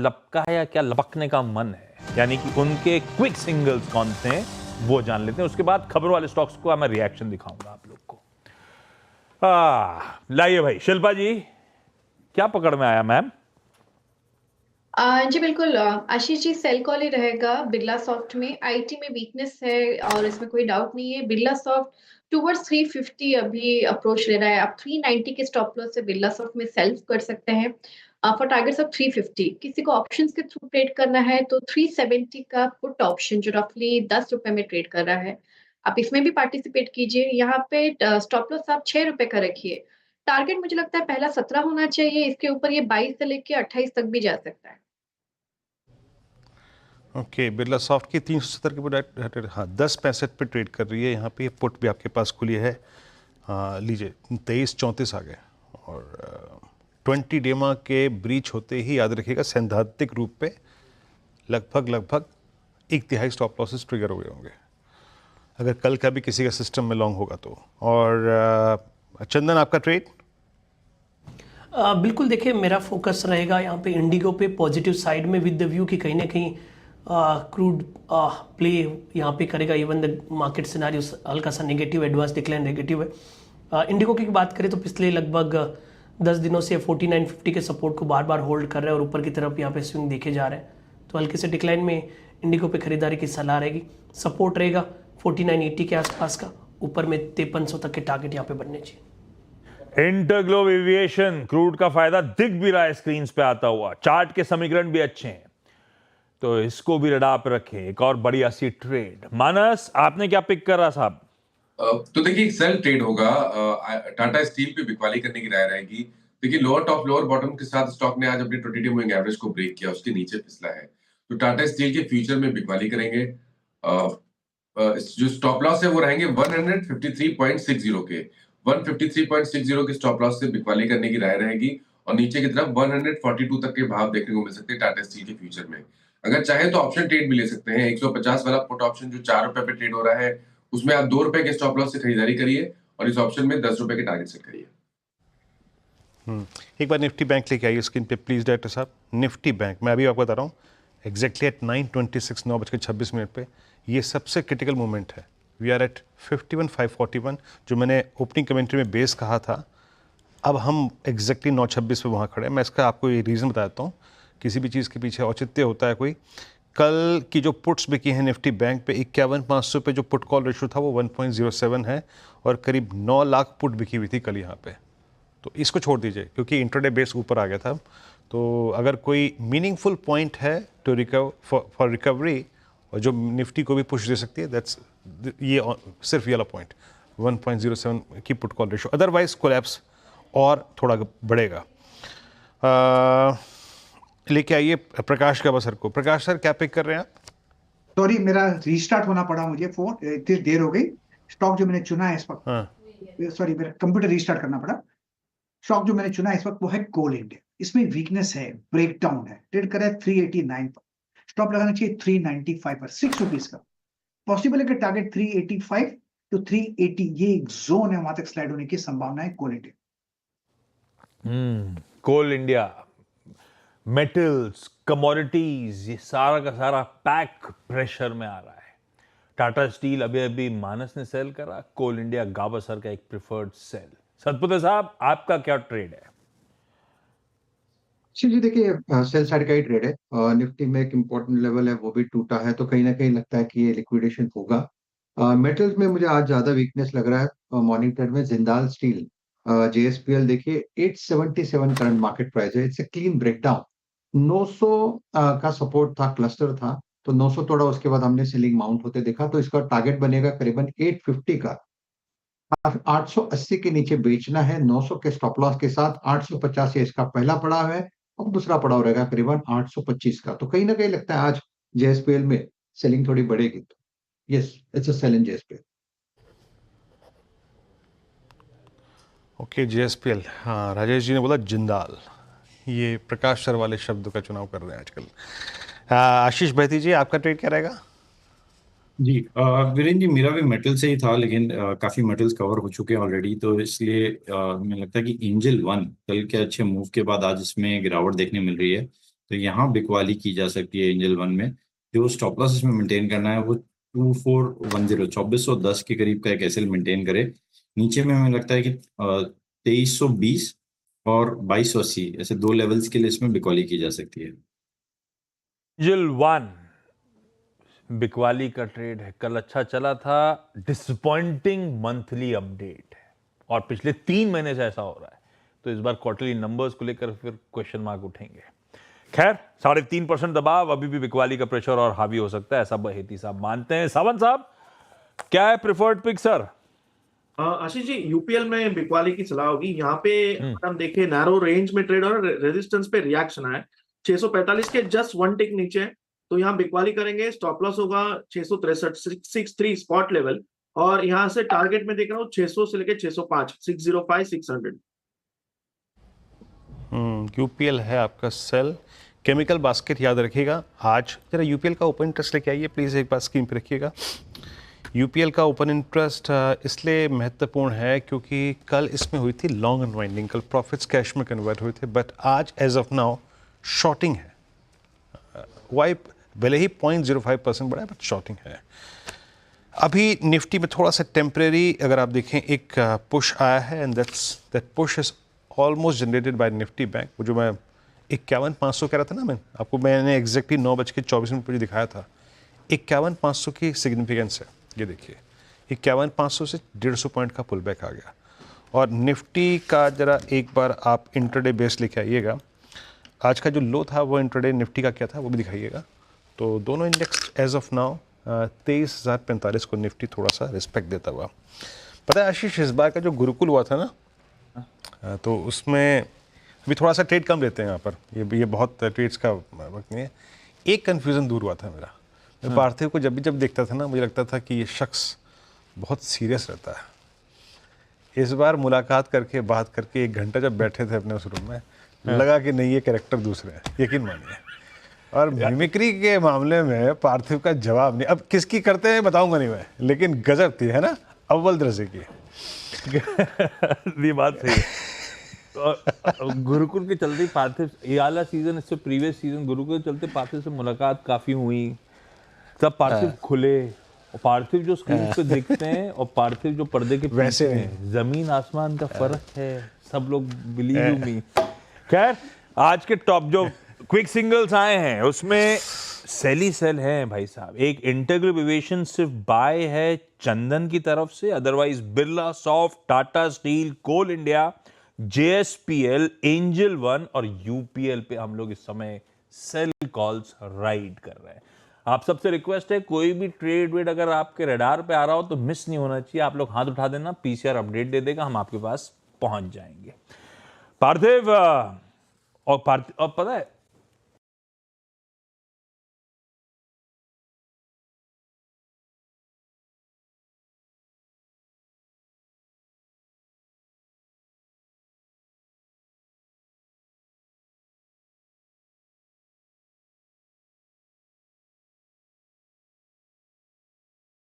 लपका है या क्या लपकने का मन है, यानी कि उनके क्विक सिंगल्स कौन से हैं वो जान लेते हैं। उसके बाद खबरों वाले स्टॉक्स को मैं रिएक्शन दिखाऊंगा आप लोग को। लाइए भाई, शिल्पा जी क्या पकड़ में आया मैम? जी बिल्कुल। आशीष जी, सेल कॉल ही रहेगा बिरला सॉफ्ट में। आईटी में वीकनेस है और इसमें कोई डाउट नहीं है। बिरला सॉफ्ट टूवर्ड्स 350 अभी अप्रोच ले रहा है। आप 390 के स्टॉप लॉस से बिरला सॉफ्ट में सेल कर सकते हैं फॉर टारगेट्स ऑफ 350। किसी को ऑप्शंस के थ्रू ट्रेड करना है तो 370 का पुट ऑप्शन जो रफली 10 रुपए में ट्रेड कर रहा है, आप इसमें भी पार्टिसिपेट कीजिए। यहाँ पे स्टॉप लॉस आप 6 रुपए का रखिए। टारगेट मुझे लगता है पहला 17 होना चाहिए, इसके ऊपर ये 22 से लेके 28 तक भी जा सकता है। ओके, बिरला सॉफ्ट की 370 के पुट, हाँ 10.65 पे ट्रेड कर रही है। यहाँ पे ये पुट भी आपके पास खुली है। लीजिए 23.34 आ गए और 20 डेमा के ब्रीच होते ही याद रखिएगा सैद्धांतिक रूप पे लगभग 1/3 स्टॉप लॉसेस ट्रिगर हो गए होंगे अगर कल का भी किसी का सिस्टम में लॉन्ग होगा तो। और चंदन आपका ट्रेड? बिल्कुल, देखिए मेरा फोकस रहेगा यहाँ पे इंडिगो पे पॉजिटिव साइड में, विद द व्यू कि कहीं ना कहीं क्रूड प्ले यहाँ पे करेगा। इवन द मार्केट सिनारियो हल्का सा नेगेटिव, एडवांस डिक्लाइन नेगेटिव है। इंडिगो की बात करें तो पिछले लगभग 10 दिनों से 4950 के सपोर्ट को बार बार होल्ड कर रहे हैं और ऊपर की तरफ यहाँ पे स्विंग देखे जा रहे हैं। तो हल्के से डिक्लाइन में इंडिगो पे खरीदारी की सलाह रहेगी। सपोर्ट रहेगा 4980 के आसपास का, ऊपर में 5300 तक के टारगेट यहाँ पे बनने चाहिए। इंटरग्लोब एविएशन क्रूड का फायदा दिख भी रहा है स्क्रीन पे आता हुआ। चार्ट के समीकरण भी अच्छे हैं, तो इसको भी रडार पर रखें। एक और बढ़िया सी ट्रेड। मानस, आपने क्या पिक कर रहा साहब? तो देखिए सेल ट्रेड होगा। टाटा स्टील पे बिकवाली करने की राय रहेगी। देखिए लोअर टॉप लोअर बॉटम के साथ स्टॉक ने आज अपने 20 डे मूविंग एवरेज को ब्रेक किया, उसके नीचे फिसला है। तो टाटा स्टील के फ्यूचर में बिकवाली करेंगे। जो स्टॉप लॉस है वो रहेंगे 153.60 के। 153.60 के स्टॉप लॉस से बिकवाली करने की राय रहेगी और नीचे की तरफ 142 तक के भाव देखने को मिल सकते हैं टाटा स्टील के फ्यूचर में। अगर चाहे तो ऑप्शन ट्रेड भी ले सकते हैं। 150 वाला पुट ऑप्शन जो 4 रुपए पे ट्रेड हो रहा है, उसमें आप 2 रुपए के स्टॉप लॉस से खरीदारी करिए और इस ऑप्शन में 10 रुपए के टारगेट सेट करिए। एक बार निफ्टी बैंक लेके आइए स्क्रीन पे प्लीज डायरेक्टर साहब। निफ्टी बैंक मैं अभी आपको बता रहा हूँ एग्जैक्टली एट 9:26 9:26 पे ये सबसे क्रिटिकल मोमेंट है। वी आर एट 51,541 जो मैंने ओपनिंग कमेंट्री में बेस कहा था। अब हम एग्जैक्टली 9:26 पे वहाँ खड़े हैं। मैं इसका आपको ये रीज़न बता देता हूँ। किसी भी चीज़ के पीछे औचित्य होता है कोई। कल की जो पुट्स बिकी हैं निफ्टी बैंक पे 51,500 पे जो पुट कॉल रेशो था वो 1.07 है और करीब 9 लाख पुट बिकी हुई थी कल यहाँ पे। तो इसको छोड़ दीजिए क्योंकि इंट्राडे बेस ऊपर आ गया था। तो अगर कोई मीनिंगफुल पॉइंट है टू फॉर रिकवरी और जो निफ्टी को भी पुश दे सकती है, दैट्स ये सिर्फ ये वाला पॉइंट 1.07 की put call ratio. Otherwise collapse और थोड़ा बढ़ेगा। लेके आइए प्रकाश का बसर को। प्रकाश सर क्या पिक कर रहे हैं आप? सॉरी, मेरा रीस्टार्ट होना पड़ा मुझे, फोन इतनी देर हो गई। स्टॉक जो मैंने चुना है इस वक्त, सॉरी मेरा कंप्यूटर रीस्टार्ट करना पड़ा। स्टॉक जो मैंने चुना है इस वक्त वो है कोल इंडिया। इसमें वीकनेस है, ब्रेकडाउन है। ट्रेड कर रहा है 389 पर, स्टॉप लगाना चाहिए 395 पर, 6 रुपीज का। पॉसिबल है कि टारगेट 385 टू 380 ये एक जोन है, वहां तक स्लाइड होने की संभावना है कोल इंडिया। कोल इंडिया, मेटल्स, कमोडिटीज, ये सारा का सारा पैक प्रेशर में आ रहा है। टाटा स्टील अभी मानस ने सेल करा, कोल इंडिया गावस्कर का एक प्रिफर्ड सेल। सतपुत्र साहब आपका क्या ट्रेड है? जी देखिए, सेल साइड का ही ट्रेड है। निफ्टी में एक इम्पोर्टेंट लेवल है वो भी टूटा है, तो कहीं ना कहीं लगता है कि ये लिक्विडेशन होगा। मेटल्स में मुझे आज ज्यादा वीकनेस लग रहा है। मॉर्निंग ट्रेड में जिंदाल स्टील, जेएसपीएल देखिए 877 करंट मार्केट प्राइस है। It's a clean breakdown. 900 का सपोर्ट था, क्लस्टर था, तो 900 तोड़ा, उसके बाद हमने सेलिंग माउंट होते देखा। तो इसका टारगेट बनेगा करीबन 850 का। 880 के नीचे बेचना है 900 के स्टॉप लॉस के साथ। 850 ये इसका पहला पड़ाव है और दूसरा पड़ाव रहेगा करीबन 825 का। तो कहीं ना कहीं लगता है आज जेएसपीएल में सेलिंग थोड़ी बढ़ेगी। तो yes, it's a sale in JSPL. Okay, JSPL. हाँ, राजेश जी ने बोला जिंदाल। ये प्रकाश सर वाले शब्द का चुनाव कर रहे हैं आजकल। आशीष बहती जी आपका ट्रेड क्या रहेगा? जी वीरेंद्र जी, मेरा भी मेटल से ही था, लेकिन काफी मेटल्स कवर हो चुके हैं ऑलरेडी। तो इसलिए मुझे लगता है कि एंजल वन कल के अच्छे मूव के बाद आज इसमें गिरावट देखने मिल रही है। तो यहाँ बिकवाली की जा सकती है एंजल वन में। जो स्टॉप लॉस इसमें मेंटेन करना है वो 2410 2410 के करीब का एक एसएल मेंटेन करे। नीचे में हमें लगता है कि 2320 और 2280 ऐसे दो लेवल्स के लिए इसमें बिकवाली की जा सकती है। एंजल वन बिकवाली का ट्रेड है, कल अच्छा चला था, डिसअपॉइंटिंग मंथली अपडेट है और पिछले 3 महीने से ऐसा हो रहा है, तो इस बार क्वार्टरली नंबर्स को लेकर फिर क्वेश्चन मार्क उठेंगे। खैर 3.5% दबाव, अभी भी बिकवाली का प्रेशर और हावी हो सकता है, ऐसा बहेती साहब मानते हैं। सावंत साहब, क्या है preferred pick sir? Ashish ji, UPL में बिकवाली की सलाह होगी। यहाँ पे अगर हम देखें नैरो रेंज में ट्रेड और रेजिस्टेंस पे रिएक्शन आया 645 के जस्ट 1 टिक नीचे है, तो यहाँ बिकवाली करेंगे। स्टॉप लॉस होगा 663 स्पॉट लेवल, और यहाँ से टारगेट में देख रहा हूँ 600 से लेके 605 605 600। यूपीएल है आपका सेल। केमिकल बास्केट याद रखिएगा। आज जरा यूपीएल का ओपन इंटरेस्ट लेके आइए प्लीज़, एक बार स्क्रीन पे रखिएगा। यूपीएल का ओपन इंटरेस्ट इसलिए महत्वपूर्ण है क्योंकि कल इसमें हुई थी लॉन्ग अनवाइंडिंग, कल प्रॉफिट्स कैश में कन्वर्ट हुए थे, बट आज एज ऑफ नाउ शॉर्टिंग है। वाई भले ही 0.05% बढ़ा है, बट शॉर्टिंग है। अभी निफ्टी में थोड़ा सा टेम्परेरी अगर आप देखें एक पुश आया है, and that push is almost generated by Nifty bank. वो जो मैं 51,500 कह रहा था ना, मैंने एग्जैक्टली 9:24 पर दिखाया था। 51,500 की सिग्निफिकेंस है, ये देखिए 51,500 से 150 पॉइंट का पुल बैक आ गया। और निफ्टी का जरा एक बार आप इंट्राडे बेस लेके आइएगा। आज का जो लो था वो इंट्राडे निफ्टी का क्या था वो भी दिखाइएगा। तो दोनों इंडेक्स एज ऑफ नाउ 23,045 को निफ्टी थोड़ा सा रिस्पेक्ट देता हुआ। पता है आशीष, इस बार का जो गुरुकुल हुआ था ना, तो उसमें अभी थोड़ा सा ट्रेड कम लेते हैं यहाँ पर, ये बहुत ट्रेड्स का वक्त नहीं है। एक कन्फ्यूज़न दूर हुआ था मेरा। मैं पार्थिव को जब भी देखता था ना, मुझे लगता था कि ये शख्स बहुत सीरियस रहता है। इस बार मुलाकात करके बात करके 1 घंटा जब बैठे थे अपने उस रूम में, लगा कि नहीं, ये कैरेक्टर दूसरे हैं, यकीन मानिए। और मिमिक्री के मामले में पार्थिव का जवाब नहीं। अब किसकी करते हैं बताऊंगा नहीं मैं, लेकिन गजब थी, है ना, अव्वल दर्जे की। ये बात सही है। गुरुकुल के चलते पार्थिव, ये आला सीजन, इससे प्रीवियस सीजन गुरुकुल के चलते पार्थिव से मुलाकात काफी हुई, सब पार्थिव खुले, और पार्थिव जो स्क्रीन पे दिखते हैं और पार्थिव जो पर्दे के वैसे हैं, जमीन आसमान का फर्क है, सब लोग बिलीव मी। खैर, आज के टॉप जो क्विक सिंगल्स आए हैं उसमें सेल ही सेल है भाई साहब। एक इंटीग्रेशन सिर्फ बाय है चंदन की तरफ से, otherwise Birla soft, Tata steel, coal India, JSPL, angel one और यूपीएल पे हम लोग इस समय सेल कॉल्स राइड कर रहे हैं। आप सबसे रिक्वेस्ट है, कोई भी ट्रेड वेड अगर आपके रडार पे आ रहा हो तो मिस नहीं होना चाहिए। आप लोग हाथ उठा देना, पीसीआर अपडेट दे देगा, हम आपके पास पहुंच जाएंगे। पार्थिव, और पता है